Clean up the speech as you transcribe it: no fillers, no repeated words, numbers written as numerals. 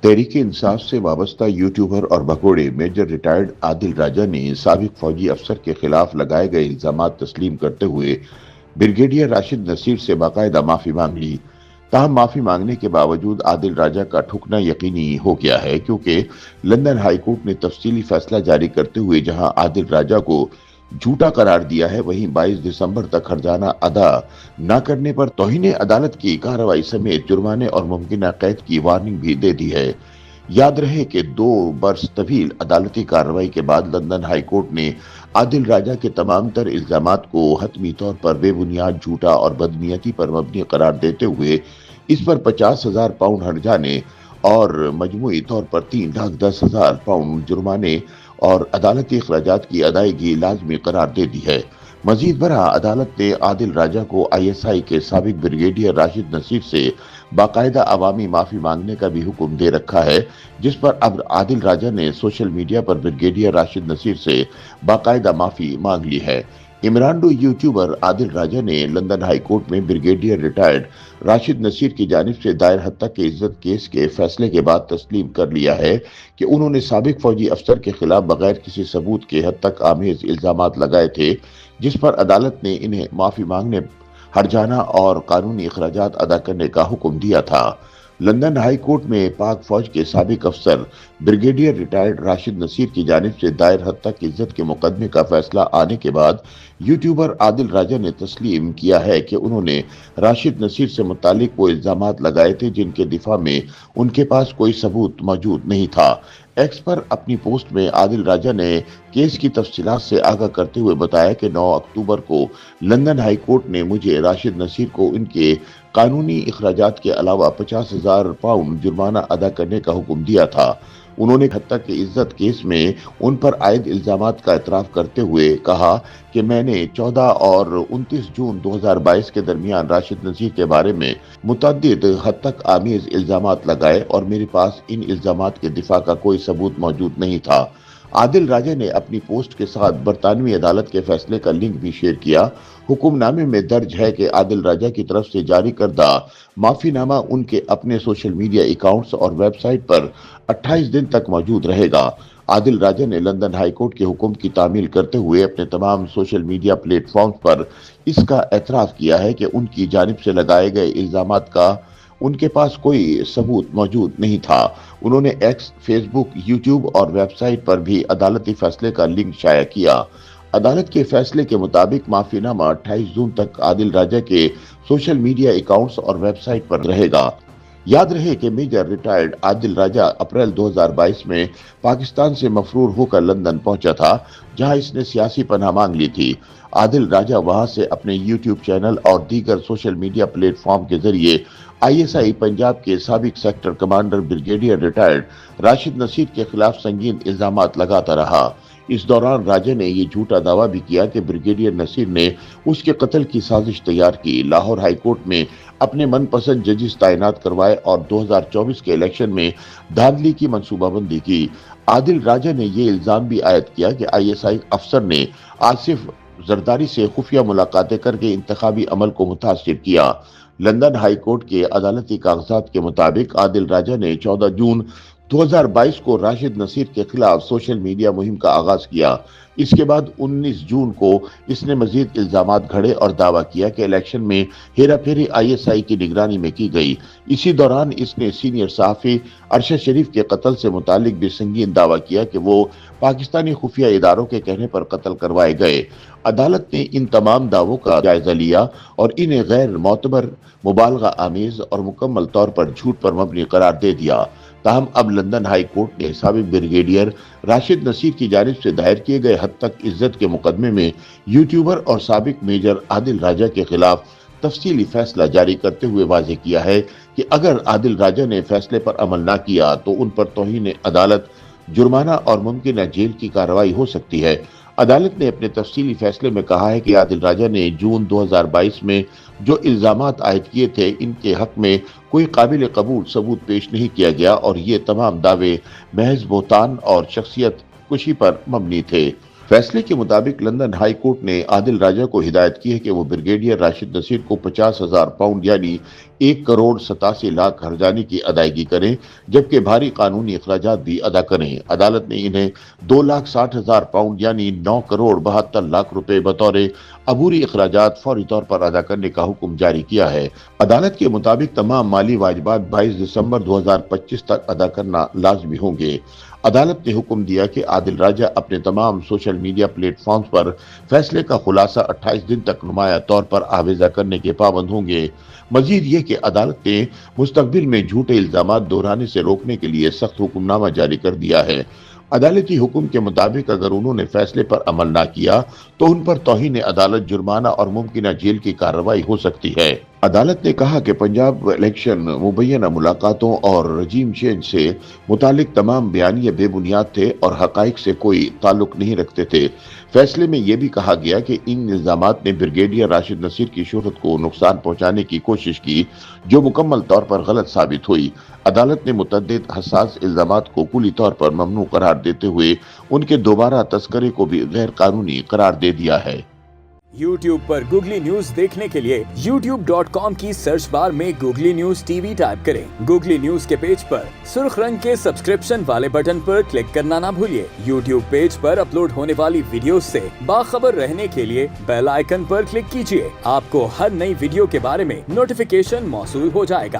तहरीक इंसाफ से वाबस्ता यूट्यूबर और भगोड़े मेजर रिटायर्ड आदिल राजा ने साबिक फौजी अफसर के खिलाफ लगाए गए इल्जामात तस्लीम करते हुए ब्रिगेडियर राशिद नसीर से बाकायदा माफी मांग ली। ताहम माफी मांगने के बावजूद आदिल राजा का ठुकना यकीनी हो गया है, क्योंकि लंदन हाई कोर्ट ने तफसीली फैसला जारी करते हुए जहां आदिल राजा को झूठा करार दिया है, वहीं 22 दिसंबर तक हर्जाना अदा न करने पर तौहीन अदालत की कार्रवाई समेत जुर्माने और मुमकिन कैद की वार्निंग भी दे दी है। याद रहे कि 2 बरस तवील अदालती कार्रवाई के बाद लंदन हाई कोर्ट ने आदिल राजा के तमाम तर इल्जामात को हतमी तौर पर बेबुनियाद, झूठा और बदनीयती पर मबनी करार देते हुए इस पर 50,000 पाउंड हर्जाने और मजमूई तौर पर 3,10,000 पाउंड जुर्माने और अदालती अखराजात की अदायगी लाजमी करार दे दी है। मजीद बरआ अदालत ने आदिल राजा को ISI के साबिक ब्रिगेडियर राशिद नसीर से बाकायदा अवामी माफी मांगने का भी हुक्म दे रखा है, जिस पर अब आदिल राजा ने सोशल मीडिया पर ब्रिगेडियर राशिद नसीर से बाकायदा माफी मांग ली है। इमरान यूट्यूबर आदिल राजा ने लंदन हाई कोर्ट में ब्रिगेडियर रिटायर्ड राशिद नसीर की जानिब से दायर हत्या के इज्जत केस के फैसले के बाद तस्लीम कर लिया है कि उन्होंने साबिक फौजी अफसर के खिलाफ बगैर किसी सबूत के हद तक आमेज इल्जामात लगाए थे, जिस पर अदालत ने इन्हें माफी मांगने, हर्जाना और कानूनी अखराजात अदा करने का हुक्म दिया था। लंदन हाई कोर्ट में पाक फौज के साबिक अफसर ब्रिगेडियर रिटायर्ड राशिद नसीर की जानिब से दायर हत्या की इज्जत के मुकदमे का फैसला आने के बाद यूट्यूबर आदिल राजा ने तस्लीम किया है कि उन्होंने राशिद नसीर से मुतालिक वो इल्जामात लगाए थे जिनके दिफा में उनके पास कोई सबूत मौजूद नहीं था। एक्स पर अपनी पोस्ट में आदिल राजा ने केस की तफसीलात से आगाह करते हुए बताया कि 9 अक्टूबर को लंदन हाई कोर्ट ने मुझे राशिद नसीर को इनके कानूनी अखराजात के अलावा 50,000 पाउंड जुर्माना अदा करने का हुक्म दिया था। उन्होंने हत्या के इज्जत केस में उन पर आयद इल्जामात का एतराफ करते हुए कहा कि मैंने 14 और 29 जून 2022 के दरमियान राशिद नसीर के बारे में मुतअद्दिद हद तक आमेज इल्जामात लगाए और मेरे पास इन इल्जामात के दिफा का कोई सबूत मौजूद नहीं था। आदिल राजा ने अपनी पोस्ट के साथ बरतानवी अदालत के फैसले का लिंक भी शेयर किया। हुक्मनामे में दर्ज है कि आदिल राजा की तरफ से जारी करदा माफीनामा उनके अपने सोशल मीडिया अकाउंट्स और वेबसाइट पर 28 दिन तक मौजूद रहेगा। आदिल राजा ने लंदन हाई कोर्ट के हुक्म की तामील करते हुए अपने तमाम सोशल मीडिया प्लेटफॉर्म पर इसका एतराफ किया है कि उनकी जानिब से लगाए गए इल्जामात का उनके पास कोई सबूत मौजूद नहीं था। उन्होंने एक्स, फेसबुक, यूट्यूब और वेबसाइट पर भी अदालती फैसले का लिंक शाया किया। अदालत के फैसले के मुताबिक माफीनामा 28 जून तक आदिल राजा के सोशल मीडिया अकाउंट्स और वेबसाइट पर रहेगा। याद रहे कि मेजर रिटायर्ड आदिल राजा अप्रैल 2022 में पाकिस्तान से मफरूर होकर लंदन पहुंचा था, जहां इसने सियासी पनाह मांग ली थी। आदिल राजा वहां से अपने यूट्यूब चैनल और दीगर सोशल मीडिया प्लेटफॉर्म के जरिए ISI पंजाब के साबिक sector commander brigadier retired Rashid Nasir के खिलाफ संगीन इल्जामात लगाता रहा। इस दौरान राजा ने ये झूठा दावा भी किया कि ब्रिगेडियर नसीर ने उसके कत्ल की साजिश तैयार की, लाहौर हाई कोर्ट में अपने मनपसंद जजेस तैनात करवाए और 2024 के इलेक्शन में धांधली की मंसूबाबंदी की। आदिल राजा ने ये इल्जाम भी आयद किया कि ISI अफसर ने आसिफ जरदारी से खुफिया मुलाकातें करके इंतखाबी अमल को मुतासिर किया। लंदन हाई कोर्ट के अदालती कागजात के मुताबिक आदिल राजा ने 14 जून 2022 को राशिद नसीर के खिलाफ सोशल मीडिया मुहिम का आगाज किया। इसके बाद 19 जून को इसने मजीद इल्जामात घड़े और दावा किया कि इलेक्शन में हेराफेरी ISI की निगरानी में की गई। इसी दौरान इसने सीनियर सहाफी अरशद शरीफ के कत्ल से मुतालिक भी संगीन दावा किया कि वो पाकिस्तानी खुफिया इदारों के कहने पर कत्ल करवाए गए। अदालत ने इन तमाम दावों का जायजा लिया और इन्हें गैर मोतबर, मुबालगा आमेज और मुकम्मल तौर पर झूठ पर मबनी करार दे दिया। ताहम अब लंदन हाई कोर्ट ने साबिक ब्रिगेडियर राशिद नसीर की जानिब से दायर किए गए हद तक इज्जत के मुकदमे में यूट्यूबर और साबिक मेजर आदिल राजा के खिलाफ तफसीली फैसला जारी करते हुए वाजे किया है कि अगर आदिल राजा ने फैसले पर अमल न किया तो उन पर तौहीन अदालत, जुर्माना और मुमकिन जेल की कार्रवाई हो सकती है। अदालत ने अपने तफसीली फैसले में कहा है कि आदिल राजा ने जून 2022 में जो इल्जामात आयद किए थे, इनके हक में कोई काबिल कबूल सबूत पेश नहीं किया गया और ये तमाम दावे महज बोहतान और शख्सियत कुशी पर मबनी थे। फैसले के मुताबिक लंदन हाई कोर्ट ने आदिल राजा को हिदायत की है कि वो ब्रिगेडियर राशिद नसीर को 50,000 पाउंड यानी 1,87,00,000 ہرجانے کی ادائیگی کریں، جبکہ بھاری قانونی اخراجات بھی ادا کریں۔ عدالت نے انہیں 2,60,000 پاؤنڈ یعنی 9,72,00,000 روپے بطور عبوری اخراجات فوری طور پر ادا کرنے کا حکم جاری کیا ہے۔ عدالت کے مطابق تمام مالی واجبات 22 دسمبر 2025 تک ادا کرنا لازمی ہوں گے۔ عدالت نے حکم دیا کہ عادل راجہ اپنے تمام سوشل میڈیا پلیٹ فارمز پر فیصلے کا خلاصہ 28 دن تک نمایاں طور پر آویزہ کرنے کے پابند ہوں گے۔ مزید یہ کہ عدالت نے مستقبل میں جھوٹے الزامات دہرانے سے روکنے کے لیے سخت حکم نامہ جاری کر دیا ہے۔ عدالتی حکم کے مطابق اگر انہوں نے فیصلے پر عمل نہ کیا تو ان پر توہین عدالت، جرمانہ اور ممکنہ جیل کی کارروائی ہو سکتی ہے۔ عدالت نے کہا کہ پنجاب الیکشن مبینہ ملاقاتوں اور رجیم چینج سے متعلق تمام بیانیے بے بنیاد تھے اور حقائق سے کوئی تعلق نہیں رکھتے تھے۔ فیصلے میں یہ بھی کہا گیا کہ ان الزامات نے بریگیڈیئر راشد نصیر کی شہرت کو نقصان پہنچانے کی کوشش کی، جو مکمل طور پر غلط ثابت ہوئی۔ عدالت نے متعدد حساس الزامات کو کلی طور پر ممنوع قرار دیتے ہوئے ان کے دوبارہ تذکرے کو بھی غیر قانونی قرار دے دیا ہے۔ YouTube پر گوگلی نیوز دیکھنے کے لیے youtube.com کی سرچ بار میں googly news T V type کریں۔ گوگلی نیوز کے پیج پر سرخ رنگ کے سبسکرپشن والے بٹن پر کلک کرنا نہ بھولیے۔ YouTube پیج پر اپلوڈ ہونے والی ویڈیوز سے باخبر رہنے کے لیے بیل آئیکن پر کلک کیجیے۔ آپ کو ہر نئی ویڈیو کے بارے میں نوٹیفیکیشن موصول ہو جائے گا۔